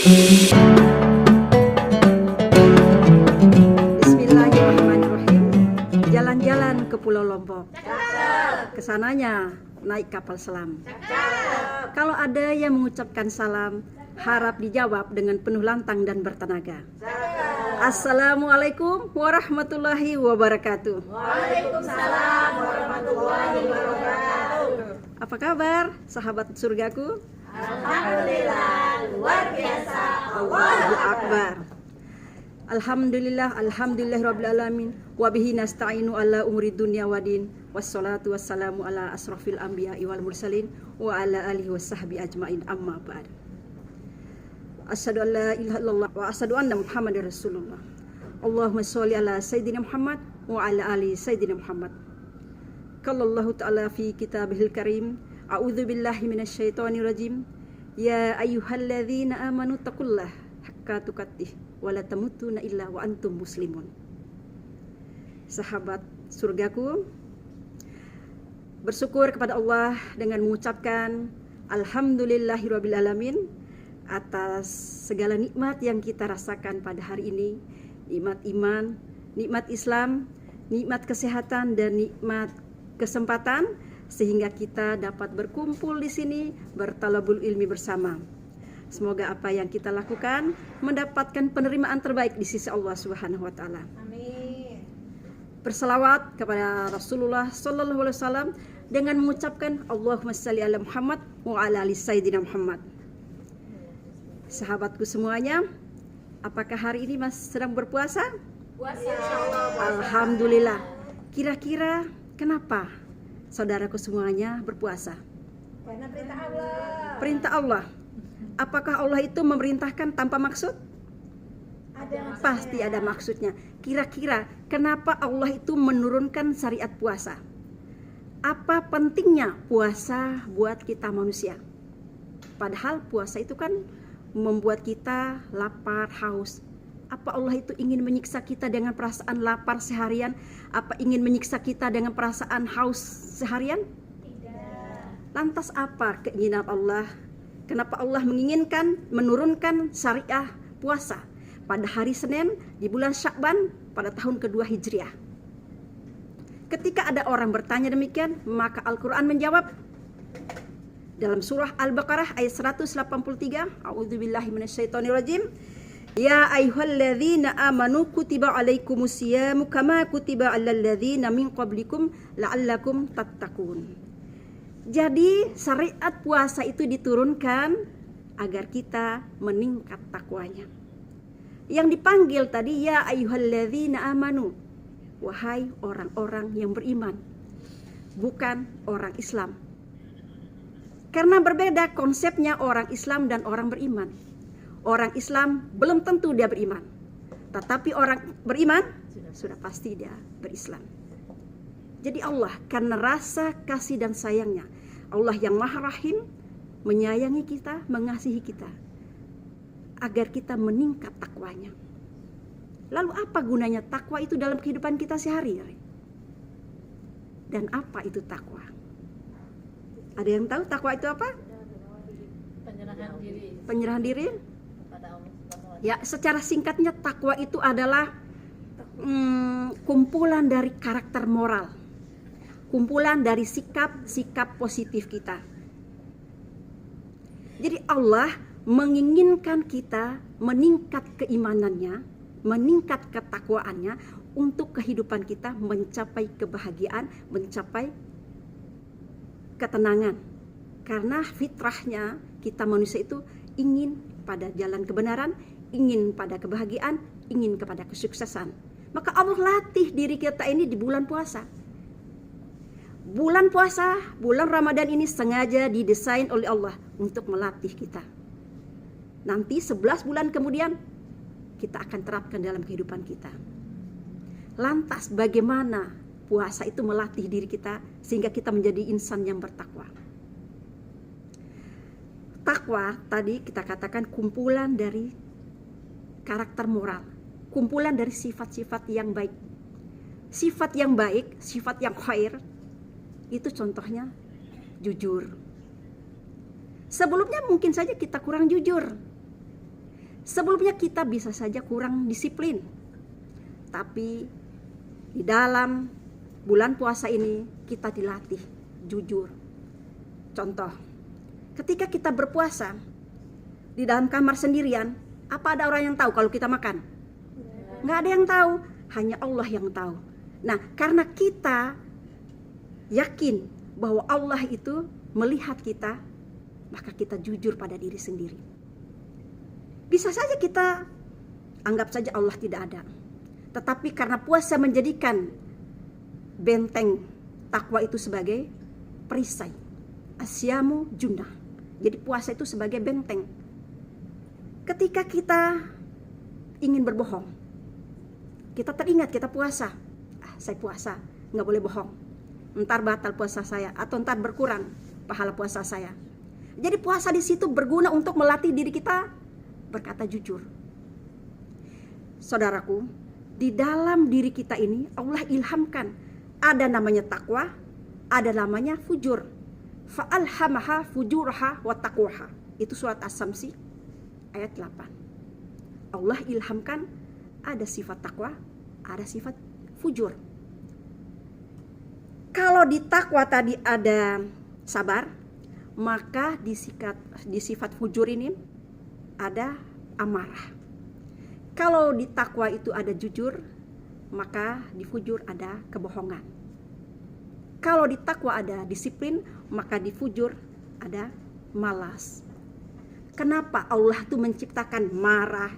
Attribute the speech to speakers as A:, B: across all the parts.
A: Bismillahirrahmanirrahim. Jalan-jalan ke Pulau Lombok. Kesananya naik kapal selam. Kalau ada yang mengucapkan salam, harap dijawab dengan penuh lantang dan bertenaga. Assalamualaikum warahmatullahi wabarakatuh.
B: Waalaikumsalam warahmatullahi wabarakatuh.
A: Apa kabar sahabat surgaku?
B: Alhamdulillah, luar biasa.
A: Allahu Akbar. Alhamdulillah rabbil wa bihi nasta'inu ala umuri dunya wadin, wassalatu wassalamu ala asrafil anbiya'i wal mursalin wa ala alihi wasahbi ajmain, amma ba'd. Asyhadu an la ilaha illallah wa asyhadu anna Muhammadar Rasulullah. Allahumma sholli ala sayyidina Muhammad wa ala ali sayyidina Muhammad. Qallallahu ta'ala fi kitabihil karim, a'udzu billahi minasyaitonir rajim. Ya ayyuhalladzina amanu taqullaha haqqa tuqatih wa la tamutunna illa wa antum muslimun. Sahabat surgaku, bersyukur kepada Allah dengan mengucapkan alhamdulillahirabbil alamin atas segala nikmat yang kita rasakan pada hari ini, nikmat iman, nikmat Islam, nikmat kesehatan dan nikmat kesempatan sehingga kita dapat berkumpul di sini bertalabul ilmi bersama. Semoga apa yang kita lakukan mendapatkan penerimaan terbaik di sisi Allah Subhanahu wa taala.
B: Amin.
A: Berselawat kepada Rasulullah sallallahu alaihi wasallam dengan mengucapkan Allahumma shalli ala Muhammad wa ala ali sayyidina Muhammad. Sahabatku semuanya, apakah hari ini masih sedang berpuasa?
B: Puasa insyaallah.
A: Alhamdulillah. Kira-kira kenapa saudaraku semuanya berpuasa?
B: Karena perintah Allah.
A: Perintah Allah. Apakah Allah itu memerintahkan tanpa maksud?
B: Ada maksudnya.
A: Pasti ada maksudnya. Kira-kira kenapa Allah itu menurunkan syariat puasa? Apa pentingnya puasa buat kita manusia? Padahal puasa itu kan membuat kita lapar, haus. Apa Allah itu ingin menyiksa kita dengan perasaan lapar seharian? Apa ingin menyiksa kita dengan perasaan haus seharian?
B: Tidak.
A: Lantas apa keinginan Allah? Kenapa Allah menginginkan menurunkan syariah puasa pada hari Senin di bulan Sya'ban pada tahun kedua Hijriah? Ketika ada orang bertanya demikian, maka Al-Quran menjawab dalam surah Al-Baqarah ayat 183, A'udzubillahi minasyaitonirrajim. Ya ayyuhalladzina amanu kutiba alaikumusyiyamu kama kutiba alal ladzina min qablikum la'allakum tattaqun. Jadi syariat puasa itu diturunkan agar kita meningkat takwanya. Yang dipanggil tadi ya ayyuhalladzina amanu, wahai orang-orang yang beriman, bukan orang Islam. Karena berbeda konsepnya orang Islam dan orang beriman. Orang Islam belum tentu dia beriman, tetapi orang beriman sudah pasti dia berislam. Jadi Allah karena rasa kasih dan sayangnya, Allah yang Maha Rahim menyayangi kita, mengasihi kita agar kita meningkat takwanya. Lalu apa gunanya takwa itu dalam kehidupan kita sehari-hari? Dan apa itu takwa? Ada yang tahu takwa itu apa?
C: Penyerahan diri
A: Penyerahan diri?
C: kepada Allah Subhanahu wa
A: Ya, secara singkatnya takwa itu adalah kumpulan dari karakter moral, kumpulan dari sikap-sikap positif kita. Jadi Allah menginginkan kita meningkat keimanannya, meningkat ketakwaannya untuk kehidupan kita mencapai kebahagiaan, mencapai ketenangan. Karena fitrahnya kita manusia itu ingin pada jalan kebenaran, ingin pada kebahagiaan, ingin kepada kesuksesan. Maka Allah latih diri kita ini di bulan puasa. Bulan puasa, bulan Ramadan ini sengaja didesain oleh Allah untuk melatih kita. Nanti 11 bulan kemudian kita akan terapkan dalam kehidupan kita. Lantas bagaimana puasa itu melatih diri kita sehingga kita menjadi insan yang bertakwa? Takwa tadi kita katakan kumpulan dari karakter moral, kumpulan dari sifat-sifat yang baik. Sifat yang baik, sifat yang khair, itu contohnya jujur. Sebelumnya mungkin saja kita kurang jujur. Sebelumnya kita bisa saja kurang disiplin, tapi di dalam bulan puasa ini kita dilatih jujur. Contoh, ketika kita berpuasa di dalam kamar sendirian, apa ada orang yang tahu kalau kita makan? Nggak ada yang tahu, hanya Allah yang tahu. Nah, karena kita yakin bahwa Allah itu melihat kita, maka kita jujur pada diri sendiri. Bisa saja kita anggap saja Allah tidak ada. Tetapi karena puasa menjadikan benteng takwa itu sebagai perisai. Asyamu junnah. Jadi puasa itu sebagai benteng. Ketika kita ingin berbohong, kita teringat kita puasa. Saya puasa, nggak boleh bohong. Ntar batal puasa saya atau ntar berkurang pahala puasa saya. Jadi puasa di situ berguna untuk melatih diri kita berkata jujur. Saudaraku, di dalam diri kita ini Allah ilhamkan ada namanya takwa, ada namanya fujur. Fa'alhamaha fujuraha wa taqwaha. Itu surat As-Samsi ayat 8. Allah ilhamkan ada sifat takwa, ada sifat fujur. Kalau di takwa tadi ada sabar, maka di sifat fujur ini ada amarah. Kalau di takwa itu ada jujur, maka di fujur ada kebohongan. Kalau di takwa ada disiplin, maka di fujur ada malas. Kenapa Allah itu menciptakan marah,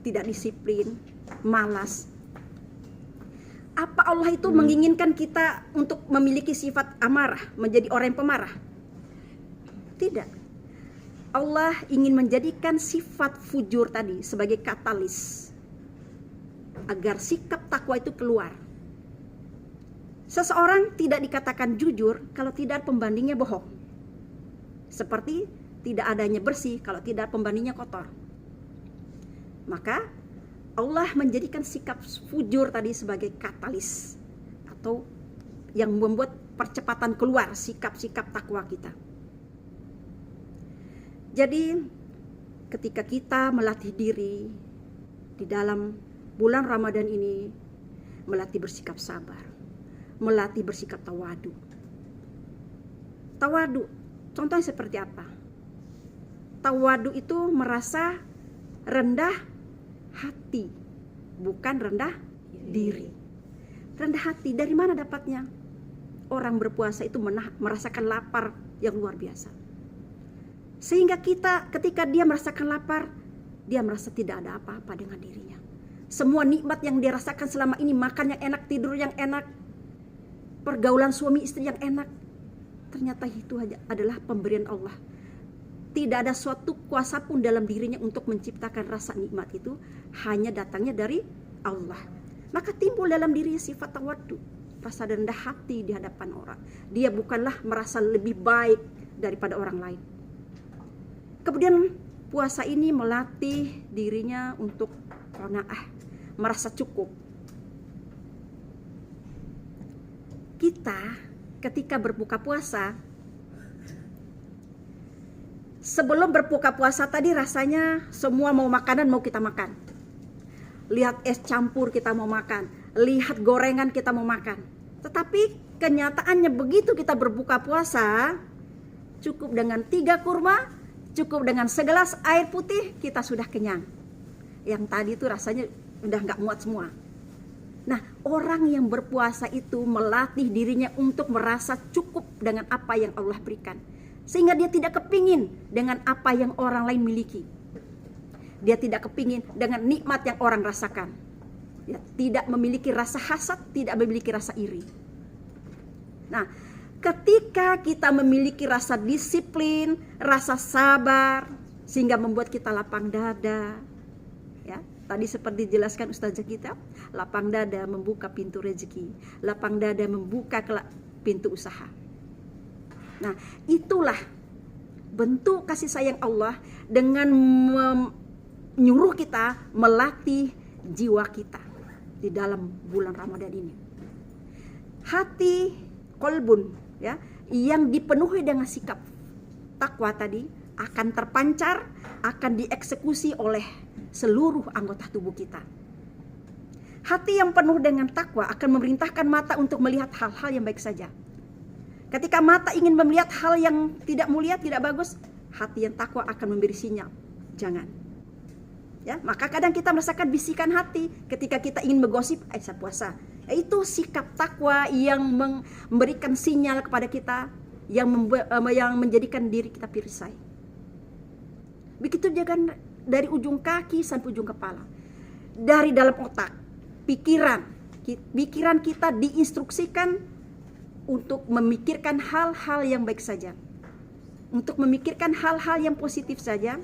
A: tidak disiplin, malas? Apa Allah itu menginginkan kita untuk memiliki sifat amarah, menjadi orang yang pemarah? Tidak. Allah ingin menjadikan sifat fujur tadi sebagai katalis agar sikap takwa itu keluar. Seseorang tidak dikatakan jujur kalau tidak pembandingnya bohong. Seperti tidak adanya bersih kalau tidak pembandingnya kotor. Maka Allah menjadikan sikap fujur tadi sebagai katalis atau yang membuat percepatan keluar sikap-sikap takwa kita. Jadi ketika kita melatih diri di dalam bulan Ramadan ini, melatih bersikap sabar, melatih bersikap tawadu. Tawadu, contohnya seperti apa? Tawadu itu merasa rendah hati, bukan rendah diri. Rendah hati, dari mana dapatnya? Orang berpuasa itu merasakan lapar yang luar biasa. Sehingga kita ketika dia merasakan lapar, dia merasa tidak ada apa-apa dengan dirinya. Semua nikmat yang dia rasakan selama ini, makan yang enak, tidur yang enak, pergaulan suami istri yang enak, ternyata itu adalah pemberian Allah. Tidak ada suatu kuasa pun dalam dirinya untuk menciptakan rasa nikmat itu, hanya datangnya dari Allah. Maka timbul dalam dirinya sifat tawadu, rasa rendah hati di hadapan orang. Dia bukanlah merasa lebih baik daripada orang lain. Kemudian puasa ini melatih dirinya untuk qanaah, merasa cukup. Kita ketika berbuka puasa, sebelum berbuka puasa tadi rasanya semua mau makanan mau kita makan. Lihat es campur kita mau makan, lihat gorengan kita mau makan. Tetapi kenyataannya begitu kita berbuka puasa, cukup dengan 3 kurma, cukup dengan segelas air putih, kita sudah kenyang. Yang tadi itu rasanya udah gak muat semua. Nah, orang yang berpuasa itu melatih dirinya untuk merasa cukup dengan apa yang Allah berikan. Sehingga dia tidak kepingin dengan apa yang orang lain miliki. Dia tidak kepingin dengan nikmat yang orang rasakan. Dia tidak memiliki rasa hasad, tidak memiliki rasa iri. Nah, ketika kita memiliki rasa disiplin, rasa sabar, sehingga membuat kita lapang dada. Ya, tadi seperti dijelaskan Ustazah kita, lapang dada membuka pintu rezeki, lapang dada membuka pintu usaha. Nah, itulah bentuk kasih sayang Allah dengan menyuruh kita melatih jiwa kita di dalam bulan Ramadan ini. Hati kolbun, ya, yang dipenuhi dengan sikap takwa tadi akan terpancar akan dieksekusi oleh seluruh anggota tubuh kita. Hati yang penuh dengan takwa akan memerintahkan mata untuk melihat hal-hal yang baik saja. Ketika mata ingin melihat hal yang tidak mulia, tidak bagus, hati yang takwa akan memberi sinyal, jangan. Ya, maka kadang kita merasakan bisikan hati ketika kita ingin menggosip, saya puasa. Itu sikap takwa yang memberikan sinyal kepada kita, yang menjadikan diri kita perisai. Begitu juga dari ujung kaki sampai ujung kepala. Dari dalam otak, pikiran kita diinstruksikan untuk memikirkan hal-hal yang baik saja. Untuk memikirkan hal-hal yang positif saja.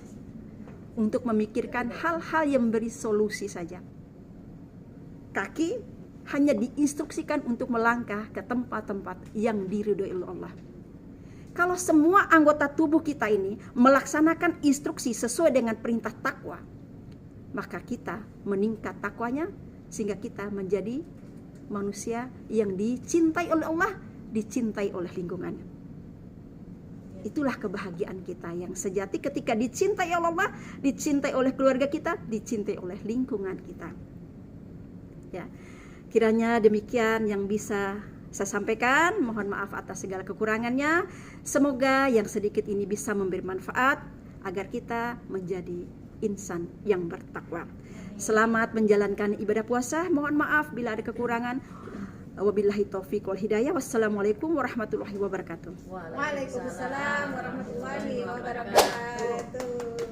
A: Untuk memikirkan hal-hal yang memberi solusi saja. Kaki hanya diinstruksikan untuk melangkah ke tempat-tempat yang diridhoi oleh Allah. Kalau semua anggota tubuh kita ini melaksanakan instruksi sesuai dengan perintah takwa, maka kita meningkat takwanya sehingga kita menjadi manusia yang dicintai oleh Allah, dicintai oleh lingkungannya. Itulah kebahagiaan kita yang sejati ketika dicintai oleh Allah, dicintai oleh keluarga kita, dicintai oleh lingkungan kita. Ya, kiranya demikian yang bisa saya sampaikan. Mohon maaf atas segala kekurangannya. Semoga yang sedikit ini bisa memberi manfaat agar kita menjadi insan yang bertakwa. Selamat menjalankan ibadah puasa. Mohon maaf bila ada kekurangan. Wabillahi taufiq wal hidayah. Wassalamualaikum warahmatullahi wabarakatuh.
B: Waalaikumsalam warahmatullahi wabarakatuh.